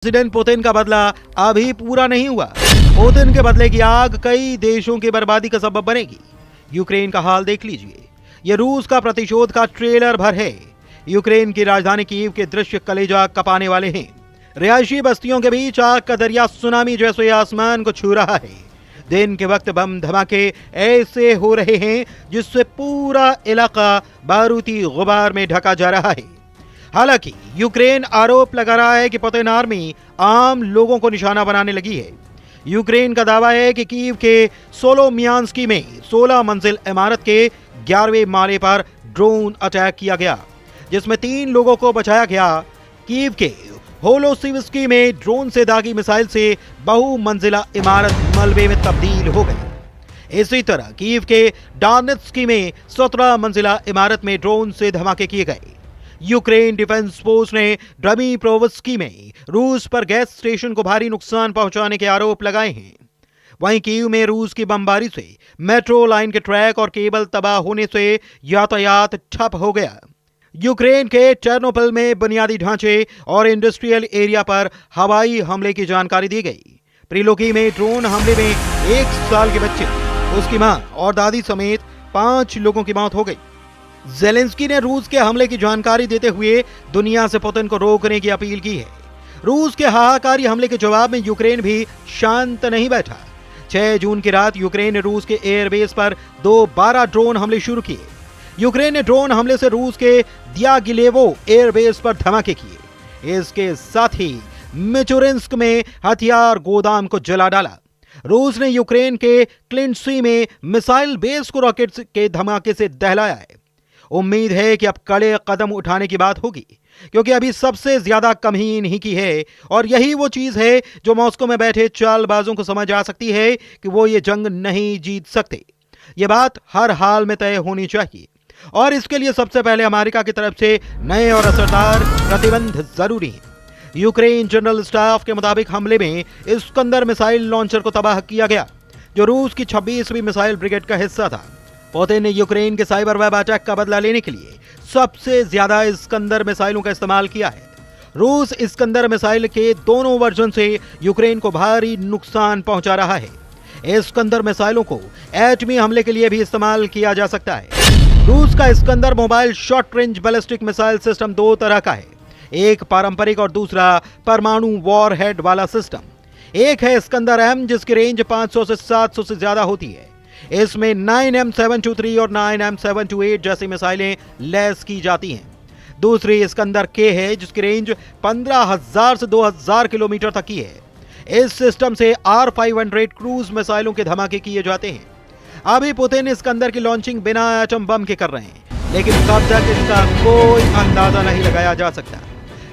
President Putin का बदला अभी पूरा नहीं हुआ। पुतिन के बदले की आग कई देशों की बर्बादी का सबब बनेगी। यूक्रेन का हाल देख लीजिए, यह रूस का प्रतिशोध का ट्रेलर भर है। यूक्रेन की राजधानी कीव के दृश्य कलेजा कपाने वाले हैं। रिहायशी बस्तियों के बीच आग का दरिया सुनामी जैसे आसमान को छू रहा है। दिन के वक्त बम धमाके ऐसे हो रहे हैं जिससे पूरा इलाका बारूदी गुबार में ढका जा रहा है। हालांकि यूक्रेन आरोप लगा रहा है कि पुतिन आर्मी आम लोगों को निशाना बनाने लगी है। यूक्रेन का दावा है कि कीव के सोलोमियांस्की में 16 मंजिल इमारत के 11वें माले पर ड्रोन अटैक किया गया, जिसमें 3 लोगों को बचाया गया। कीव के होलोसिविस्की में ड्रोन से दागी मिसाइल से बहुमंजिला इमारत मलबे में तब्दील हो गई। इसी तरह कीव के डार्नेत्स्की में 17 मंजिला इमारत में ड्रोन से धमाके किए गए। यूक्रेन डिफेंस फोर्स ने ड्नीप्रोपेट्रोव्स्की में रूस पर गैस स्टेशन को भारी नुकसान पहुंचाने के आरोप लगाए हैं। वहीं कीव में रूस की बमबारी से मेट्रो लाइन के ट्रैक और केबल तबाह होने से यातायात ठप हो गया। यूक्रेन के चेर्नोबिल में बुनियादी ढांचे और इंडस्ट्रियल एरिया पर हवाई हमले की जानकारी दी गई। प्रिलोकी में ड्रोन हमले में 1 साल के बच्चे, उसकी मां और दादी समेत 5 लोगों की मौत हो गई। ज़ेलेंस्की ने रूस के हमले की जानकारी देते हुए दुनिया से पुतिन को रोकने की अपील की है। रूस के हाहाकारी हमले के जवाब में यूक्रेन भी शांत नहीं बैठा। 6 जून की रात यूक्रेन ने रूस के एयरबेस पर 12 ड्रोन हमले शुरू किए। यूक्रेन ने ड्रोन हमले से रूस के दियागिलेवो एयरबेस पर धमाके किए। इसके साथ ही मिचुरिन्स्क में हथियार गोदाम को जला डाला। रूस ने यूक्रेन के क्लिंटसी में मिसाइल बेस को रॉकेट के धमाके से दहलाया है। उम्मीद है कि अब कड़े कदम उठाने की बात होगी, क्योंकि अभी सबसे ज्यादा कम ही इन्हीं की है, और यही वो चीज है जो मॉस्को में बैठे चालबाजों को समझ आ सकती है कि वो ये जंग नहीं जीत सकते। ये बात हर हाल में तय होनी चाहिए, और इसके लिए सबसे पहले अमेरिका की तरफ से नए और असरदार प्रतिबंध जरूरी है। यूक्रेन जनरल स्टाफ के मुताबिक हमले में इस्कंदर मिसाइल लॉन्चर को तबाह किया गया, जो रूस की 26वीं मिसाइल ब्रिगेड का हिस्सा था। पुतिन ने यूक्रेन के साइबर वेब अटैक का बदला लेने के लिए सबसे ज्यादा इस्कंदर मिसाइलों का इस्तेमाल किया है। रूस इस्कंदर मिसाइल के दोनों वर्जन से यूक्रेन को भारी नुकसान पहुंचा रहा है। इस्कंदर मिसाइलों को एटमी हमले के लिए भी इस्तेमाल किया जा सकता है। रूस का Iskander mobile short range ballistic missile system 2 तरह का है, एक पारंपरिक और दूसरा परमाणु वॉरहेड वाला सिस्टम। एक है इस्कंदर एम, जिसकी रेंज 500 से 700 से ज्यादा होती है। इसमें 9M723 और 9M728 जैसी मिसाइलें लैस की जाती हैं। दूसरी इस्कंदर के है, जिसकी रेंज 15,000 से 2,000 किलोमीटर तक की है। इस सिस्टम से R500 क्रूज मिसाइलों के धमाके किए जाते हैं। अभी पुतिन इस्कंदर की लॉन्चिंग बिना एटम बम के कर रहे हैं, लेकिन कब तक इसका कोई अंदाजा नहीं लगाया जा सकता।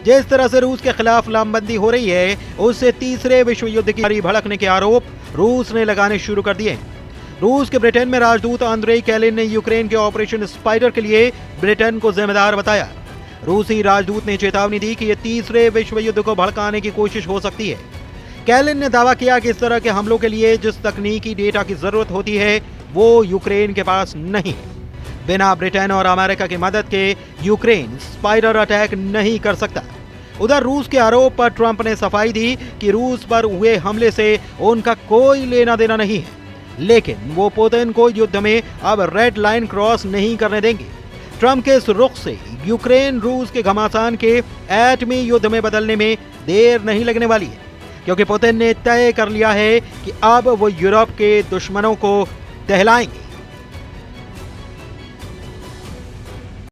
जिस तरह से रूस के खिलाफ लामबंदी हो रही है, उससे तीसरे विश्व युद्ध की भड़कने के आरोप रूस ने लगाने शुरू कर दिए हैं। रूस के ब्रिटेन में राजदूत आंद्रेई कैलिन ने यूक्रेन के ऑपरेशन स्पाइडर के लिए ब्रिटेन को जिम्मेदार बताया। रूसी राजदूत ने चेतावनी दी कि यह तीसरे विश्व युद्ध को भड़काने की कोशिश हो सकती है। कैलिन ने दावा किया कि इस तरह के हमलों के लिए जिस तकनीकी डेटा की जरूरत होती है वो यूक्रेन के पास नहीं है। बिना ब्रिटेन और अमेरिका की मदद के यूक्रेन स्पाइडर अटैक नहीं कर सकता। उधर रूस के आरोप पर ट्रंप ने सफाई दी कि रूस पर हुए हमले से उनका कोई लेना देना नहीं है, लेकिन वो पुतिन को युद्ध में अब रेड लाइन क्रॉस नहीं करने देंगे। ट्रंप के इस रुख से यूक्रेन रूस के घमासान के एटमी युद्ध में बदलने में देर नहीं लगने वाली है, क्योंकि पुतिन ने तय कर लिया है कि अब वो यूरोप के दुश्मनों को दहलाएंगे।